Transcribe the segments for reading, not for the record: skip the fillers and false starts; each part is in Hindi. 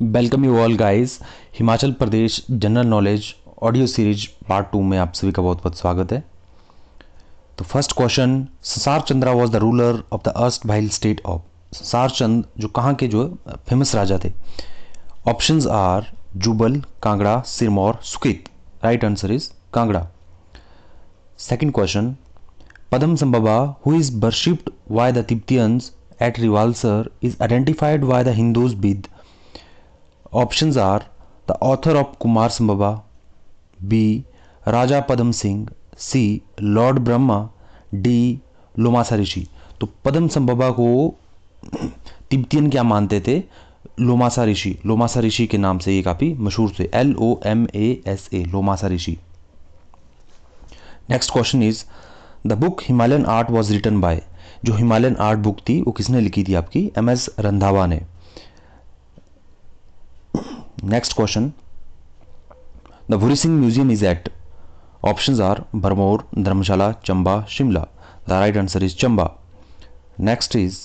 Welcome you all guys. Himachal Pradesh general knowledge audio series part 2 में आप सभी का बहुत बहुत स्वागत है। तो first question, Sansar Chandra was the ruler of the erstwhile state of. Sansar Chand जो कहाँ के जो फेमस राजा थे। Options are Jubbal, Kangra, Sirmaur, Suket. Right answer is Kangra. Second question, Padmasambhava who is worshipped by the Tibetans at Rewalsar is identified by the Hindus with. Options are the author of Kumar Sambhava, B. Raja Padam Singh, C. Lord Brahma, D. लोमासा ऋषि। तो पद्म संभवा को तिब्बतियन क्या मानते थे? लोमासा ऋषि। लोमासा ऋषि के नाम से ये काफ़ी मशहूर थे। LOMASA, Lomasa Rishi. Next question is the book Himalayan art was written by. जो हिमालयन आर्ट बुक थी वो किसने लिखी थी? आपकी MS रंधावा ने। Next question, the Bhuri Singh Museum is at. Options are Barmor, Dharamshala, Chamba, Shimla. The right answer is Chamba. Next is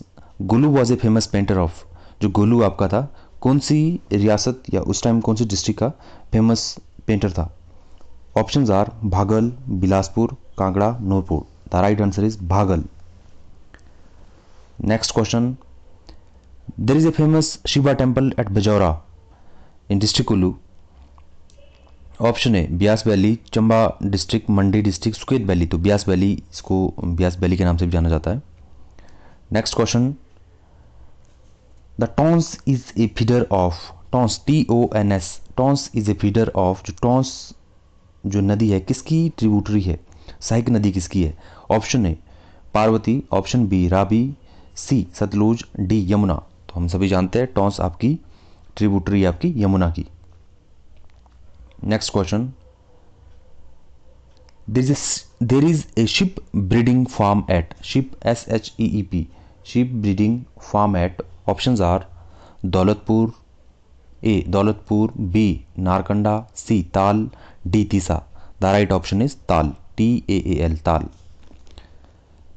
Gulu was a famous painter of. जो गोलू आपका था कौन सी रियासत या उस टाइम कौन सी डिस्ट्रिक्ट का फेमस पेंटर था? Options are Bhagal, Bilaspur, Kangra, Nurpur. The right answer is Bhagal. Next question, there is a famous Shiva temple at Bajaura in district Kullu. Option a Beas valley, Chamba district, Mandi district, Suket valley. तो ब्यास वैली, इसको ब्यास वैली के नाम से भी जाना जाता है। Next question, the Tons is a feeder of. Tons TONS, Tons is a feeder of. जो टॉन्स जो नदी है किसकी ट्रिब्यूटरी है? सहायक नदी किसकी है? Option A Parvati, option B Ravi, C Sutlej, D Yamuna. तो हम सभी जानते हैं टॉन्स आपकी ट्रिब्यूटरी आपकी यमुना की। Next question, there is a sheep breeding farm at. Sheep SHEEP, sheep breeding farm at. Options are Daulatpur, a Daulatpur, b Narkanda, c Tal, d Tisa. The right option is Tal, TAAL, Tal.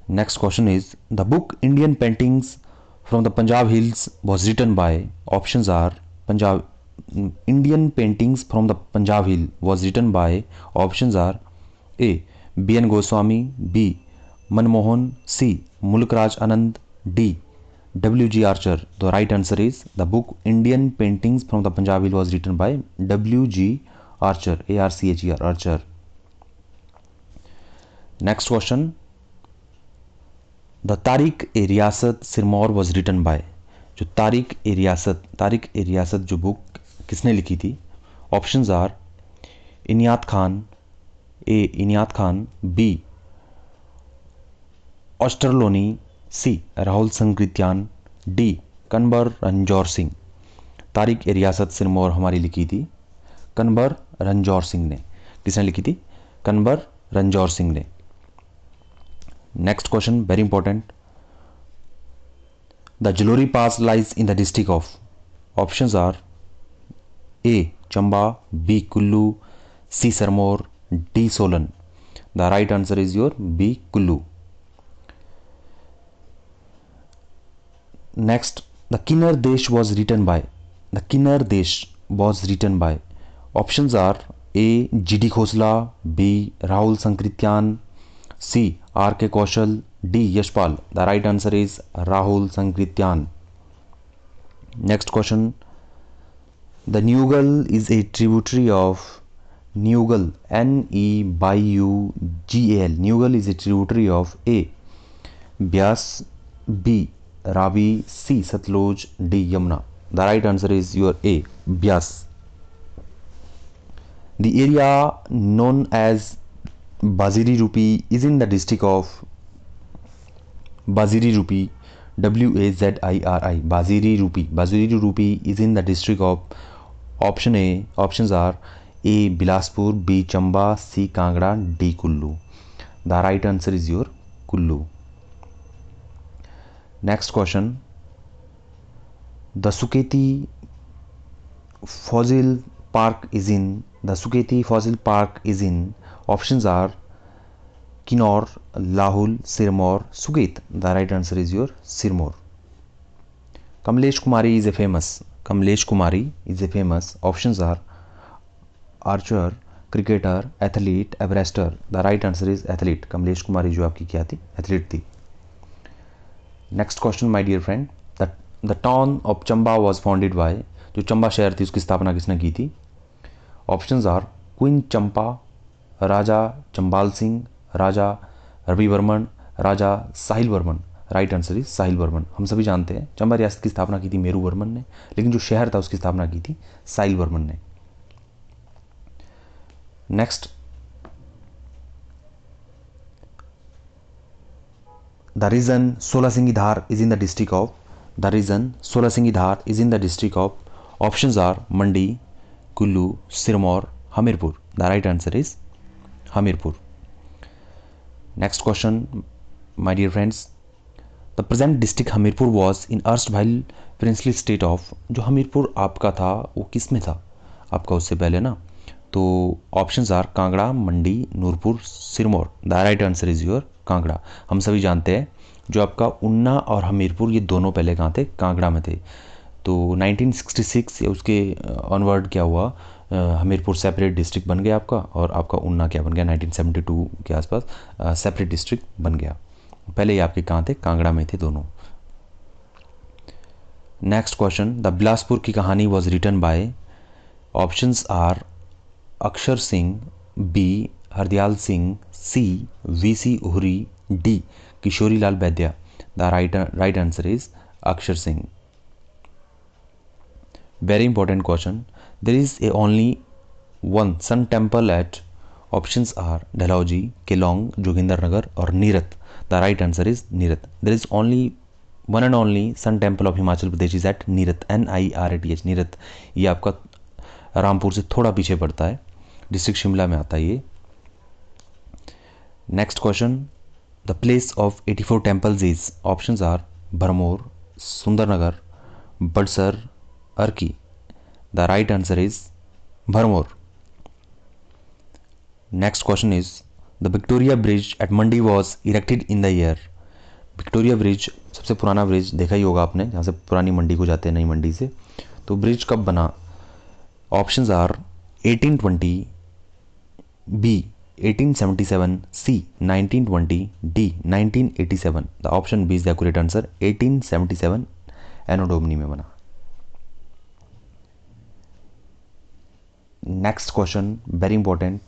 Next question is the book Indian paintings from the Punjab hills was written by. Options are Punjab Indian paintings from the Punjab hill was written by. Options are a BN Goswami, b Manmohan, C Mulkraj Anand, d WG Archer. The right answer is the book Indian paintings from the Punjab hill was written by WG Archer, ARCHER, Archer. Next question, the Tarikh e Riyasat Sirmaur was written by. जो तारिक ए रियासत जो बुक किसने लिखी थी? Options are Inayat Khan, a Inayat Khan, b Ochterlony, c Rahul Sankrityayan, d Kanwar Ranjaur Singh. Tarikh e Riyasat Sirmaur हमारी लिखी थी कनबर रंजौर सिंह ने। किसने लिखी थी? कनबर रंजौर सिंह ने। Next question very important, the Jalori pass lies in the district of. Options are a Chamba, b Kullu, c Sirmaur, d Solan. The right answer is your b Kullu. Next, the Kinnar Desh was written by. The Kinnar Desh was written by. Options are a GD Khosla, b Rahul Sankrityayan, c RK Kaushal, d Yashpal. The right answer is Rahul Sankrityayan. Next question, the Neugal is a tributary of. Neugal NEYUGAL, Neugal is a tributary of A Beas, B Ravi, C Sutlej, D Yamuna. The right answer is your A Beas. The area known as Baziri Rupee is in the district of। Baziri Rupee, WAZIRI, Baziri Rupee, Baziri Rupee is in the district of। Option A, options are A Bilaspur, B Chamba, C Kangra, D Kullu। The right answer is your Kullu। Next question, the Suketi Fossil Park is in। The Suketi Fossil Park is in। Options are Kinnaur, Lahul, Sirmaur, Suket। The right answer is your Sirmaur। Kamlesh Kumari is a famous। Kamlesh Kumari is a famous. Options are archer, cricketer, athlete, Everester. The right answer is athlete. Kamlesh Kumari जो आपकी क्या थी, athlete थी. Next question my dear friend. The town of Chamba was founded by. जो चंबा शहर थी उसकी स्थापना किसने की थी? Options are queen Champa, Raja Chambal Singh, Raja Ravi Varman, Raja Sahil Varman. Right answer is Sahil Varman. हम सभी जानते हैं चंबा रियासत की स्थापना की थी मेरू वर्मन ने, लेकिन जो शहर था उसकी स्थापना की थी साहिल वर्मन ने. Next, the region Solasingi Dhar is in the district of. The region Solasingi Dhar is in the district of. Options are Mandi, Kullu, Sirmaur, Hamirpur. The right answer is Hamirpur. Next question my dear friends. The present district Hamirpur was in erstwhile princely state of. जो हमीरपुर आपका था वो किस में था आपका उससे पहले ना? तो options are Kangra, Mandi, Nurpur, Sirmaur. The right answer is your Kangra. हम सभी जानते हैं जो आपका उन्ना और हमीरपुर ये दोनों पहले कहाँ थे? कांगड़ा में थे. तो 1966 या उसके ऑनवर्ड क्या हुआ, हमीरपुर सेपरेट डिस्ट्रिक्ट बन गया आपका, और आपका उन्ना क्या बन गया 1972 के आसपास सेपरेट डिस्ट्रिक्ट बन गया. पहले ये आपके कहाँ थे? कांगड़ा में थे दोनों. Next question. The Bilaspur ki Kahani was written by. Options are Akshar Singh, b Hardayal Singh, c VC Uhri, d Kishori Lal Baidya. The right answer is Akshar Singh. Very important question. There is only one sun temple at. Options are Dalhousie, Kelong, Jogindarnagar or Neerath. The right answer is Neerath. There is only one and only sun temple of Himachal Pradesh is at Neerath. Neerath. Neerath. ये आपका रामपुर से थोड़ा पीछे पड़ता है, डिस्ट्रिक्ट शिमला में आता है ये. Next question. The place of 84 temples is. Options are Bharmour, Sundernagar, Badsar, Arki. The right answer is Bharmour. Next question is the Victoria bridge at Mandi was erected in the year. Victoria bridge सबसे पुराना ब्रिज देखा ही होगा आपने, जहाँ से पुरानी मंडी को जाते हैं नई मंडी से. तो ब्रिज कब बना? Options are 1820, B 1877, C 1920, D 1987. The option B is the accurate answer. 1877 anno domini में बना. Next question, very important.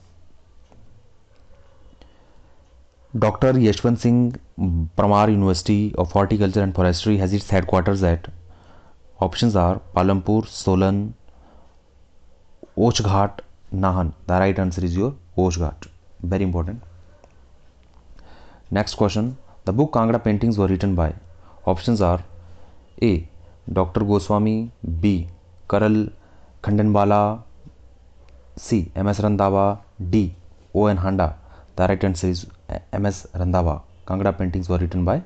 Dr. Yashwant Singh Parmar University of Horticulture and Forestry has its headquarters at. Options are Palampur, Solan, Ochghat, Nahan. The right answer is your Ochghat. Very important. Next question. The book Kangra paintings were written by. Options are A. Dr. Goswami, B. Karal Khandanwala, C. M.S. Randhawa, D. O.N. Handa. The right answer is M.S. Randhawa. Kangra paintings were written by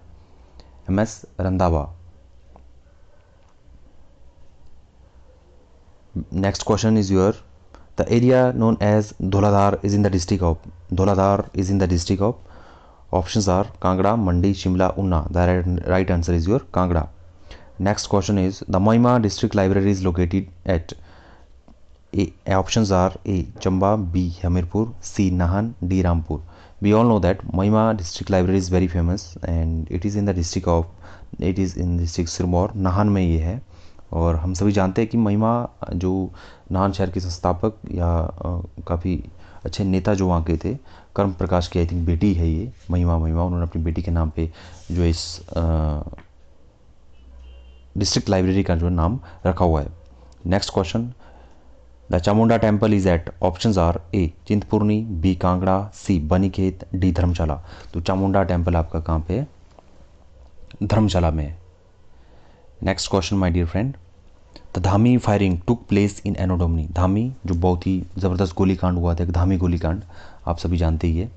M.S. Randhawa. Next question is your. The area known as Dholadhar is in the district of. Dholadhar is in the district of. Options are Kangra, Mandi, Shimla, Unna. The right answer is your Kangra. Next question is the Mahima District Library is located at. Options are A. Chamba, B. Hamirpur, C. Nahan, D. Rampur. We all know that Mahima District Library is very famous and it is in the district of. It is in district Sirmaur. Nahan में ये है. और हम सभी जानते हैं कि महिमा जो नाहन शहर के संस्थापक या काफ़ी अच्छे नेता जो वहाँ के थे, कर्म प्रकाश की आई थिंक बेटी है ये महिमा. उन्होंने अपनी बेटी के नाम पे जो इस डिस्ट्रिक्ट लाइब्रेरी का जो नाम रखा हुआ है. Next question. The Chamunda temple is at. Options are a Chintpurni, b Kangra, c Banikhet, d Dharamshala. तो चामुंडा टेम्पल आपका कहाँ पे है? धर्मशाला में है. Next question my dear friend. The Dhami firing took place in anno domini. Dhami जो बहुत ही ज़बरदस्त गोलीकांड हुआ था, एक धामी गोलीकांड आप सभी जानते ही है.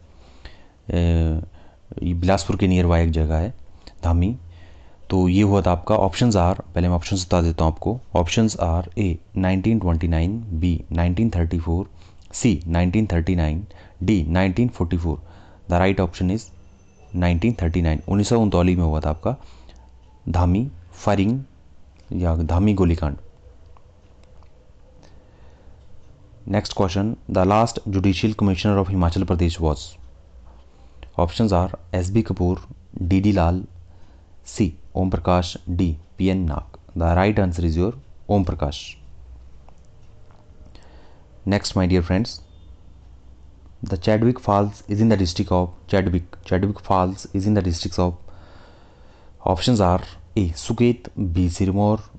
ये बिलासपुर के नियर बाय एक जगह है धामी. तो ये हुआ था आपका. ऑप्शंस आर, पहले मैं ऑप्शंस बता देता हूँ आपको. Options are A 1929, B 1934, C 1939, D 1944. The right option is 1939. 1939 में हुआ था आपका धामी फायरिंग या धामी गोलीकांड. Next question, the last judicial commissioner of Himachal Pradesh was. Options are S B Kapoor, D D Lal, C Om Prakash, D P N Nag. The right answer is your Om Prakash. Next my dear friends, the Chadwick falls is in the district of Chadwick falls is in the district of. Options are A Suket, B Sirmaur,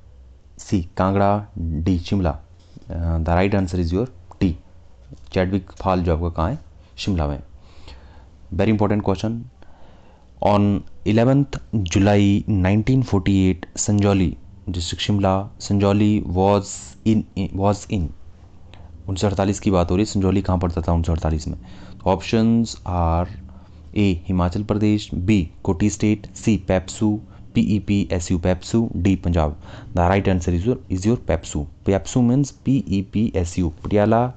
C Kangra, D Shimla. The right answer is your D Chadwick fall जो आपका कहाँ है, शिमला में। Very important question, on 11th July 1948 Sanjauli district Shimla, Sanjauli was in 1948 की बात हो रही है, संजौली कहाँ पड़ता था 1948 में। Options are a Himachal Pradesh, b Koti state, c PEPSU PEPSU PEPSU, d Punjab. The right answer is your PEPSU. PEPSU means PEPSU, Patiala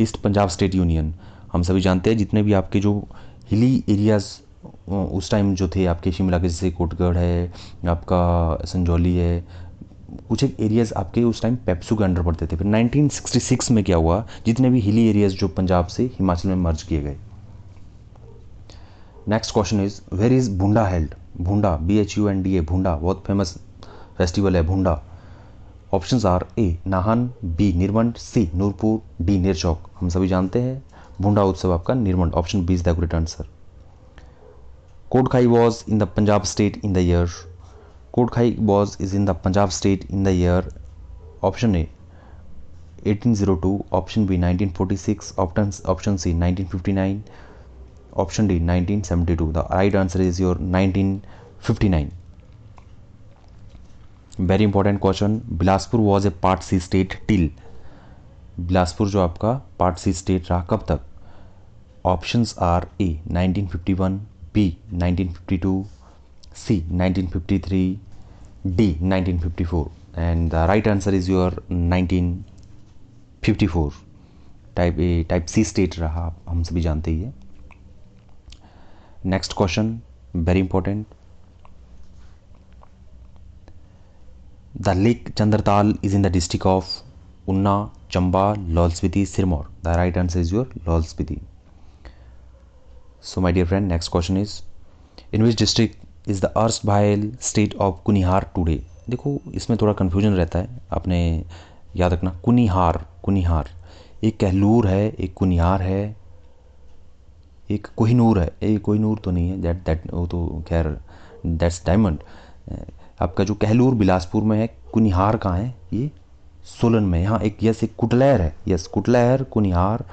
east Punjab state union. हम सभी जानते हैं जितने भी आपके जो हिली एरियाज उस टाइम जो थे आपके शिमला के, जैसे कोटगढ़ है, आपका संजौली है, कुछ एक एरियाज आपके उस टाइम पेप्सू के अंडर पड़ते थे। फिर 1966 में क्या हुआ, जितने भी हिली एरियाज जो पंजाब से हिमाचल में मर्ज किए गए। Next question is where is Bhunda held. Bhunda BHUNDA, Bhunda बहुत फेमस फेस्टिवल है Bhunda. Options are A Nahan, B Nirmand, C Nurpur, D Nerchowk. हम सभी जानते हैं भुंडा उत्सव आपका Nirmand. Option B is the correct answer. Kotkhai was in the Punjab state in the year. Kotkhai was is in the Punjab state in the year. Option A 1802, option B 1946, option C 1959, option D 1972। The right answer is your 1959। Very important question, Bilaspur was a part C state till. Bilaspur जो आपका पार्ट सी स्टेट रहा कब तक। Options are A 1951, B 1952, C 1953, D 1954। And the right answer is your 1954। Type C state रहा, हम सभी जानते ही है। Next question very important, the lake Chandratal is in the district of Una, Chamba, Lahaul Spiti, Sirmaur. The right answer is your Lahaul Spiti. So my dear friend, next question is in which district is the erstwhile state of Kunihar today. देखो इसमें थोड़ा कन्फ्यूजन रहता है, आपने याद रखना। कुनिहार एक कहलूर है, एक कुनिहार है, एक कोहिनूर है। ये कोहिनूर तो नहीं है, दैट वो तो खैर दैट्स डायमंड। आपका जो कहलूर बिलासपुर में है, कुनिहार कहाँ है, ये सोलन में। यहाँ एक एक कुटलैहर है, कुटलैहर, कुनिहार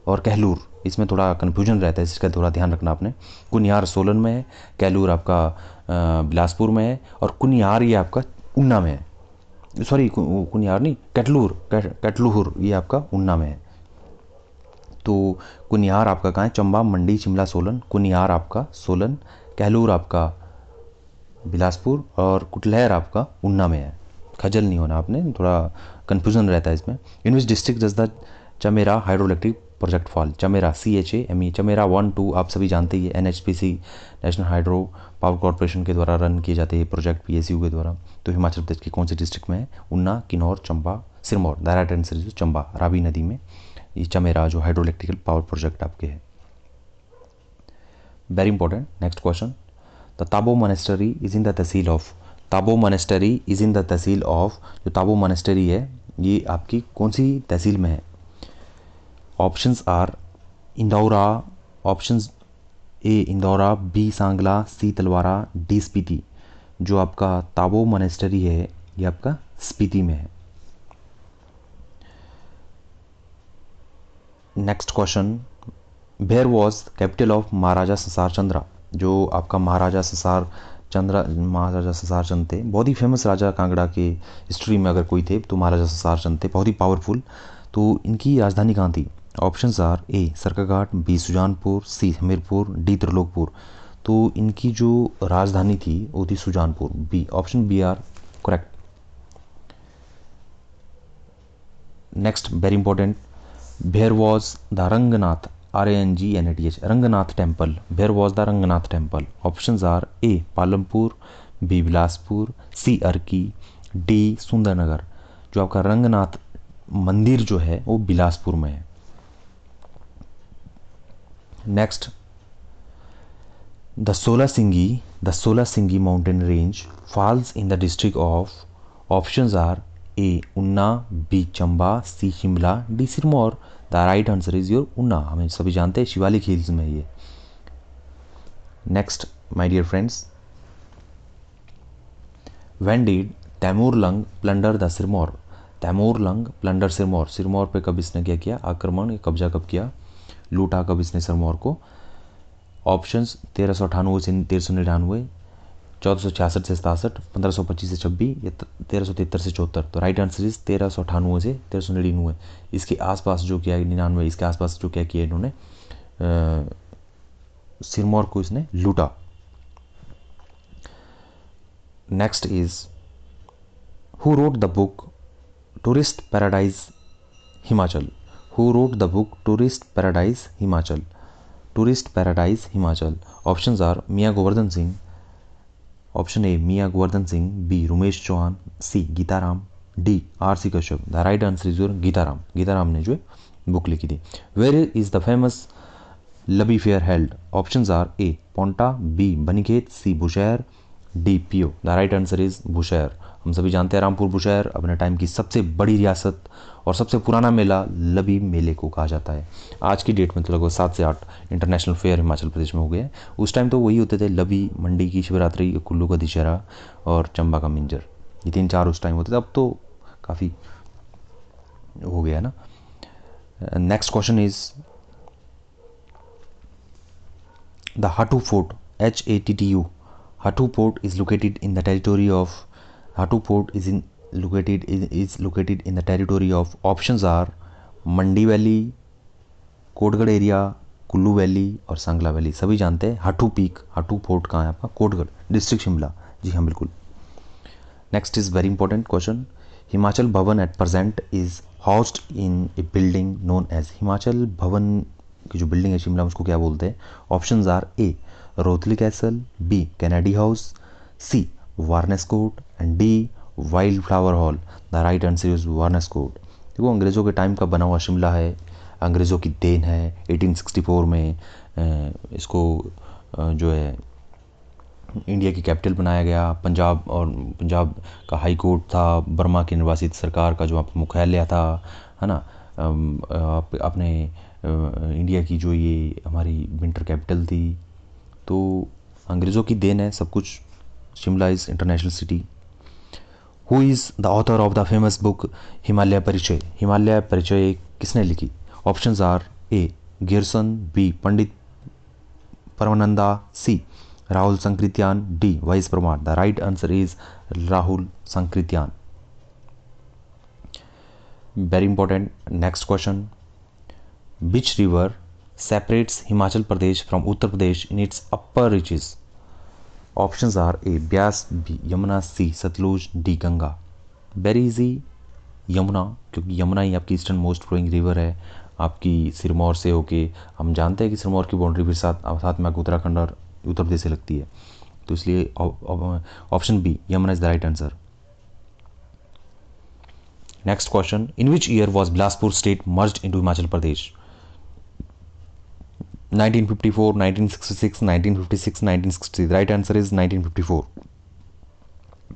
और कहलूर, इसमें थोड़ा कन्फ्यूजन रहता है, इसका थोड़ा ध्यान रखना आपने। कुनिहार सोलन में है, कहलूर आपका बिलासपुर में है, और कुनिहार ये आपका ऊना में है। सॉरी कुनिहार नहीं, कटलूर ये आपका ऊना में है। तो कुनिहार आपका कहाँ है, चंबा, मंडी, शिमला, सोलन। कुनिहार आपका सोलन, कहलूर आपका बिलासपुर और कुटलैहर आपका ऊना में है। खजल नहीं होना आपने, थोड़ा कन्फ्यूजन रहता है इसमें। In which district does the Chamera hydro electric project fall. Chamera CHAME, Chamera 1, 2 आप सभी जानते ही है, NHPC national hydro power corporation के द्वारा रन किए जाते हैं प्रोजेक्ट PSU के द्वारा। तो हिमाचल प्रदेश के कौन से डिस्ट्रिक्ट में है, Una, Kinnaur, Chamba, Sirmaur. The right answer is Chamba, Ravi नदी में ये चमेरा जो हाइड्रो इलेक्ट्रिकल पावर प्रोजेक्ट आपके है। Very important next question, the Tabo monastery is in the tehsil of. Tabo monastery is in the tehsil of, जो ताबो मोनेस्टरी है ये आपकी कौन सी तहसील में है। Options are Indora, options A Indora, B Sangla, C Talwara, D Spiti. जो आपका ताबो मोनेस्टरी है ये आपका स्पीति में है। Next question, where was capital of Maharaja Sansar Chandra. जो आपका महाराजा संसार चंद थे, बहुत ही फेमस राजा कांगड़ा के हिस्ट्री में अगर कोई थे तो महाराजा संसार चंद थे, बहुत ही पावरफुल। तो इनकी राजधानी कहाँ थी। Options are A Sarkaghat, B Sujanpur, C Hamirpur, D Trilokpur. तो इनकी जो राजधानी थी वो थी Sujanpur, B, option B are correct. Next very important, where was the Rangnath, RANGNATH, Rangnath temple. Where was the Rangnath temple. Options are A Palampur, B Bilaspur, C Arki, D Sundernagar. जो आपका रंगनाथ मंदिर जो है वो बिलासपुर में है। Next, the Solasingi mountain range falls in the district of, options are a Una, b Chamba, c Shimla, d Sirmaur. The right answer is your Una. हमें सभी जानते हैं शिवालिक हिल्स में ये। Next my dear friends, when did Timurlang plunder the Sirmaur? Timurlang plunder Sirmaur, Sirmaur पे कब इसने क्या किया, आक्रमण या कब्जा कब किया, लूटा कब इसने सिरमौर को? ऑप्शंस 1398 से 1399, 1466 से 67, 1525 से 26 या 1373 से 74। तो राइट आंसर इज 1398 से 1399। इसके आसपास जो किया, 99 इसके आसपास जो क्या किया इन्होंने, सिरमौर को इसने लूटा। Next is, who wrote the book tourist paradise Himachal? Who wrote the book tourist paradise Himachal? Tourist paradise Himachal. Options are Mian Govardhan Singh, option a Mian Govardhan Singh, b Rumesh Chauhan, c Gitaram, d R C Kashyap. The right answer is your Gitaram. Gitaram ने जो बुक लिखी थी। Where is the famous Lavi fair held? Options are a Paonta, b Banikhet, c Bushahr, D PO. The right answer is Bushahr. हम सभी जानते हैं रामपुर बुशहर अपने टाइम की सबसे बड़ी रियासत और सबसे पुराना मेला लबी मेले को कहा जाता है। आज की डेट में तो लगभग 7 से 8 इंटरनेशनल फेयर हिमाचल प्रदेश में हो गए हैं। उस टाइम तो वही होते थे, लबी, मंडी की शिवरात्रि, कुल्लू का दशहरा और चंबा का मिंजर, ये 3-4 उस टाइम होते थे। अब तो काफ़ी हो गया ना। Next question is, the Hatu fort, HATTU, Hatu Port is located in the territory of, Hatu Port is located in the territory of, options are Mandi valley, Kotgarh area, Kullu valley और सांगला वैली। सभी जानते हैं हाटू पीक, हाटू फोर्ट कहाँ है आपका, कोटगढ़ डिस्ट्रिक्ट शिमला। जी हाँ बिल्कुल। Next is very important question, Himachal Bhavan at present is housed in a building known as, Himachal Bhavan की जो बिल्डिंग है शिमला में उसको क्या बोलते हैं? Options are a Rothney castle, b Kennedy house, c Barnes court and d wild flower hall. The right answer is Barnes court. देखो अंग्रेज़ों के टाइम का बना हुआ शिमला है, अंग्रेज़ों की देन है। 1864 में इसको जो है इंडिया की कैपिटल बनाया गया। पंजाब और पंजाब का हाई कोर्ट था, बर्मा की निर्वासित सरकार का जो मुख्यालय था, है ना, अपने इंडिया की जो ये हमारी विंटर कैपिटल थी। तो अंग्रेज़ों की देन है सब कुछ। Shimla is international city. Who is the author of the famous book Himalaya Parichay? Himalaya Parichay किसने लिखी? Options are a Grierson, b Pandit Parmananda, c Rahul Sankrityayan, d YS Parmar. The right answer is Rahul Sankrityayan. Very important next question, which river separates Himachal Pradesh from Uttar Pradesh in its upper reaches? Options are a Beas, b Yamuna, c Sutlej, d Ganga. Very easy, Yamuna, क्योंकि यमुना ही आपकी ईस्टर्न मोस्ट फ्लोइंग रिवर है आपकी सिरमौर से होके। हम जानते हैं कि सिरमौर की बाउंड्री भी साथ में उत्तराखंड और उत्तर प्रदेश से लगती है, तो इसलिए option B Yamuna is the right answer. Next question, in which year was Bilaspur state merged into Himachal Pradesh? 1954, 1966, 1956, 1960. The right answer is 1954.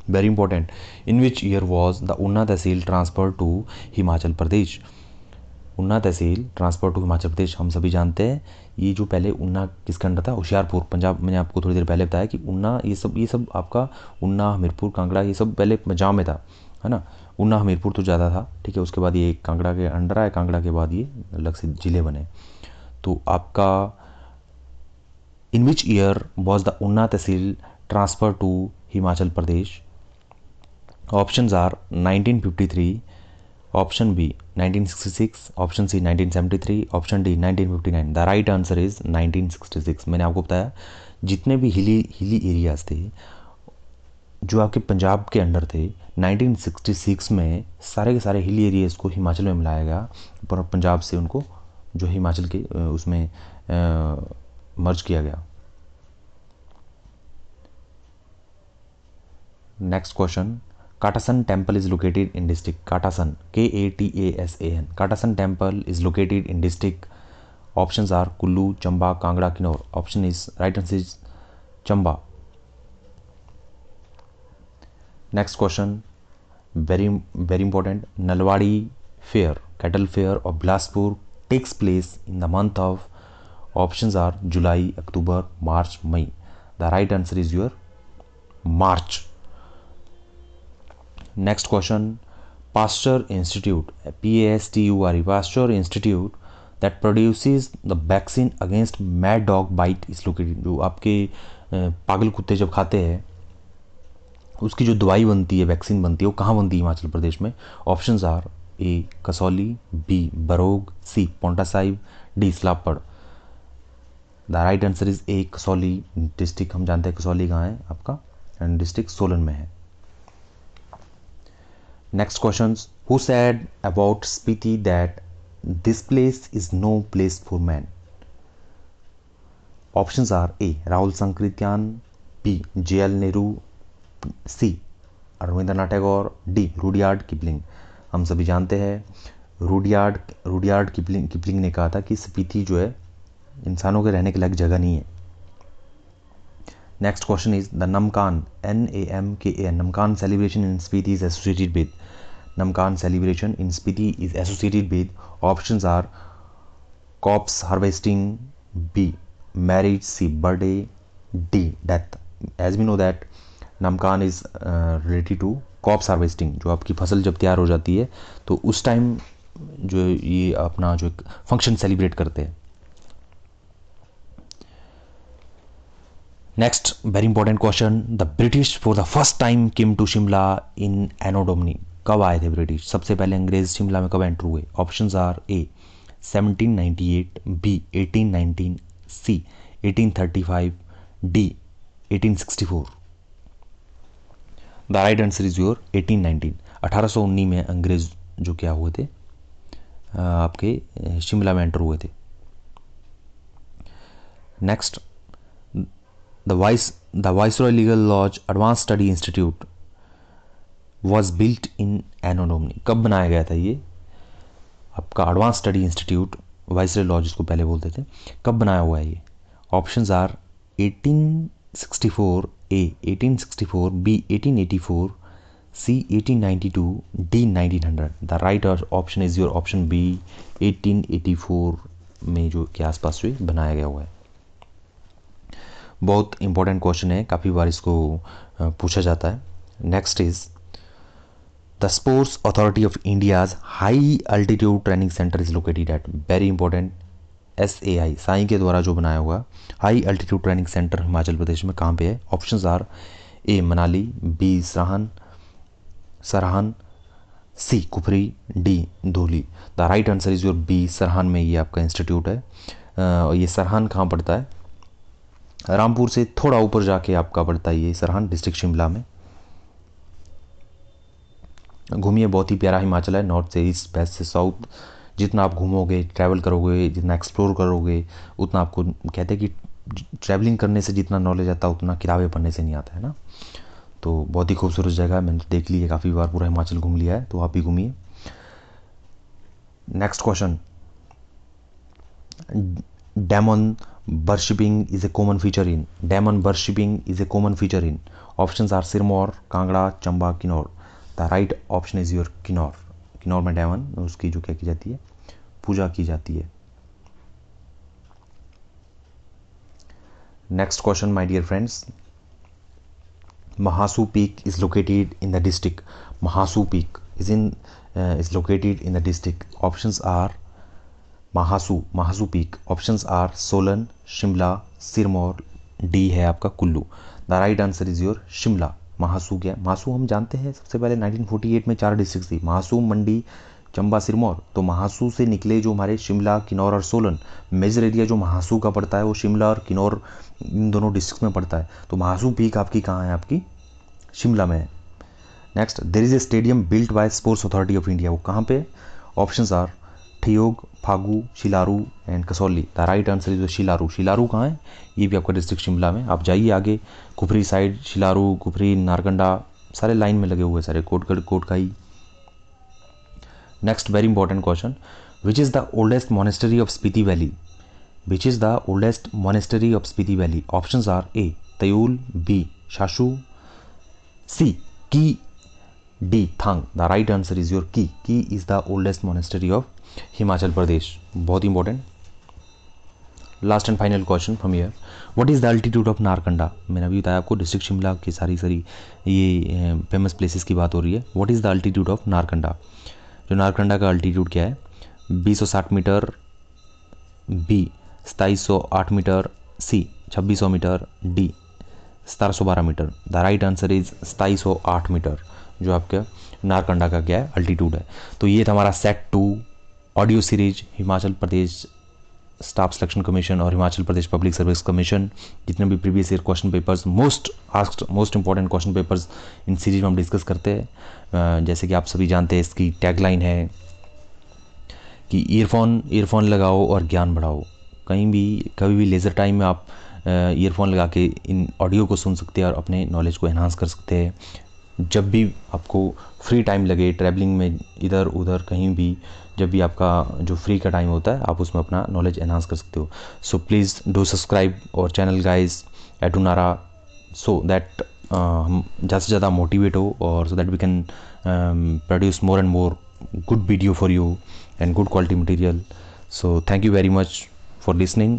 Very important. In which year was the Unna tehsil transferred to Himachal Pradesh? Una tehsil transfer to Himachal Pradesh. हम सभी जानते हैं ये जो पहले उन्ना किसके अंडर था, होशियारपुर, पंजाब। मैंने आपको थोड़ी देर पहले बताया कि उन्ना ये सब आपका उन्ना, हमीरपुर, कांगड़ा ये सब पहले पंजाब में था, है ना। उन्ना हमीरपुर तो ज़्यादा था, ठीक है। उसके बाद ये कांगड़ा के अंडर आया, कांगड़ा के बाद ये अलग से ज़िले बने। तो आपका in which year was the Una tehsil transfer to Himachal Pradesh? Options are 1953, option b 1966, option c 1973, option d 1959। The right answer is 1966। मैंने आपको बताया जितने भी हिली एरियाज थे जो आपके पंजाब के अंडर थे, 1966 में सारे के सारे हिली एरियाज को हिमाचल में मिलाया गया, पर पंजाब से उनको जो हिमाचल के उसमें मर्ज किया गया। Next question, Katasan temple is located in district Katasan, Katasan. Katasan temple is located in district. Options are Kullu, Chamba, Kangra, Kinnaur. Option is right answer is Chamba. Next question, very important. Nalwadi fair, cattle fair of Bilaspur takes place in the month of. Options are July, October, March, May. The right answer is your March. Next question, Pasteur Institute, PASTURE, Pasteur Institute that produces the vaccine against mad dog bite is located. जो आपके पागल कुत्ते जब खाते हैं उसकी जो दवाई बनती है, वैक्सीन बनती है, वो कहाँ बनती है? हिमाचल प्रदेश में. Options are A Kasauli, B Barog, C Paonta Sahib, D Salapad. The right answer is A Kasauli district. हम जानते हैं कसौली कहाँ है आपका, एंड डिस्ट्रिक्ट सोलन में है. Next question, who said about Spiti that this place is no place for man? Options are a Rahul Sankrityayan, b JL. Nehru, c Rabindranath Tagore, d Rudyard Kipling. हम सभी जानते हैं रुडयार्ड किपलिंग ने कहा था कि स्पीति जो है इंसानों के रहने के लायक जगह नहीं है. Next question is the Namkan, NAMKAN, Namkan celebration in Spiti is associated with. Namkan celebration in Spiti is associated with. Options are crops harvesting, b marriage, c birthday, d death. As we know that Namkan is related to crops harvesting. जो आपकी फसल जब तैयार हो जाती है तो उस टाइम जो ये अपना जो फंक्शन सेलिब्रेट करते हैं. Next very important question, the British for the first time came to Shimla in anno domini. कब आए थे ब्रिटिश? सबसे पहले अंग्रेज शिमला में कब एंटर हुए? Options are A 1798, B 1819, C 1835, D 1864. The right answer is your 1819. 1819 में अंग्रेज जो क्या हुए थे आपके शिमला में एंटर हुए थे. Next, the viceroy legal lodge advance study institute was built in anno domini. कब बनाया गया था ये आपका advance study institute? Viceroy lodge इसको पहले बोलते थे. कब बनाया हुआ है ये? Options are 1864, A 1864, B 1884, C 1892, D 1900. The right option is your option B 1884 में जो के आसपास जो बनाया गया हुआ है. बहुत इंपॉर्टेंट क्वेश्चन है, काफ़ी बार इसको पूछा जाता है. Next is the sports authority of India's high altitude training centre is located at. Very important, SAI SAI के द्वारा जो बनाया हुआ high altitude training centre Himachal Pradesh में कहाँ पे है? Options are a Manali, b Sarahan, c Kufri, d Dhauli. The right answer is your b Sarahan में ये आपका इंस्टीट्यूट है. ये सरहान कहाँ पड़ता है? रामपुर से थोड़ा ऊपर जाके आपका पड़ता है ये सरहान, डिस्ट्रिक्ट शिमला में. घूमिए, बहुत ही प्यारा हिमाचल है, नॉर्थ से ईस्ट, वेस्ट से साउथ. जितना आप घूमोगे, ट्रैवल करोगे, जितना एक्सप्लोर करोगे, उतना आपको कहते हैं कि ट्रैवलिंग करने से जितना नॉलेज आता है उतना किताबें पढ़ने से नहीं आता है ना. तो बहुत ही खूबसूरत जगह है, मैंने देख ली है काफ़ी बार, पूरा हिमाचल घूम लिया है, तो आप भी घूमिए. Next question, demon worshipping is a common feature in. Demon worshipping is a common feature in. Options are Sirmaur, Kangra, Chamba, Kinnaur. The right option is your Kinnaur. Kinnaur में डेमन उसकी जो क्या की जाती है, पूजा की जाती है. Next question my dear friends, Mahasu peak is located in the district. Mahasu peak is located in the district. Options are Mahasu peak. Options are Solan, Shimla, Sirmaur, D है आपका Kullu. The right answer is your Shimla. Mahasu क्या? महासू हम जानते हैं सबसे पहले 1948 में 4 डिस्ट्रिक्ट थी, महासू, मंडी, चंबा, सिरमौर. तो महासू से निकले जो हमारे शिमला, किन्नौर और सोलन, मेजर एरिया जो महासू का पड़ता है वो शिमला और किन्नौर इन दोनों डिस्ट्रिक्ट में पड़ता है. तो महासू पीक आपकी कहाँ है? आपकी शिमला में है. Next, there is a stadium built by sports authority of India. वो कहाँ पे? Options are Theog, Fagu, Shilaroo and Kasauli. The right answer is Shilaroo. Shilaroo कहाँ है? ये भी आपका डिस्ट्रिक्ट शिमला में. आप जाइए आगे कुफरी साइड, शिलारू, कुफरी, नारकंडा, सारे लाइन में लगे हुए, सारे कोट का ही। Next very important question, which is the oldest monastery of Spiti valley? Which is the oldest monastery of Spiti valley? Options are a Tayul, b Shashur, c Key, d Thang. The right answer is your Key. Key is the oldest monastery of Himachal Pradesh. बहुत important. Last and final question from here, what is the altitude of Narkanda? मैंने अभी बताया आपको डिस्ट्रिक्ट शिमला की सारी ये फेमस प्लेसेस की बात हो रही है। What is the altitude of Narkanda? जो नारकंडा का अल्टीट्यूड क्या है? 2060 metre, B 2708 metre, C 2600 metre, D 1712 metre. The right answer is 2708 metre, जो आपके नारकंडा का क्या है? अल्टीट्यूड है। तो ये था हमारा set 2 audio series Himachal Pradesh staff selection commission और Himachal Pradesh public service commission, जितने भी previous year question papers, most important question papers in series में हम डिस्कस करते हैं। जैसे कि आप सभी जानते हैं, इसकी टैगलाइन है कि ईयरफोन लगाओ और ज्ञान बढ़ाओ। कभी भी लेज़र टाइम में आप ईयरफोन लगा के इन ऑडियो को सुन सकते हैं और अपने नॉलेज को एनहांस कर सकते हैं। जब भी आपको फ्री टाइम लगे, ट्रैवलिंग में इधर उधर कहीं भी, जब भी आपका जो फ्री का टाइम होता है, आप उसमें अपना नॉलेज एनहांस कर सकते हो। सो प्लीज़ डू सब्सक्राइब और channel guys Edunara, so that हम ज़्यादा से ज़्यादा मोटिवेट हो, और so that we can produce more and more good video for you and good quality material. So thank you very much for listening.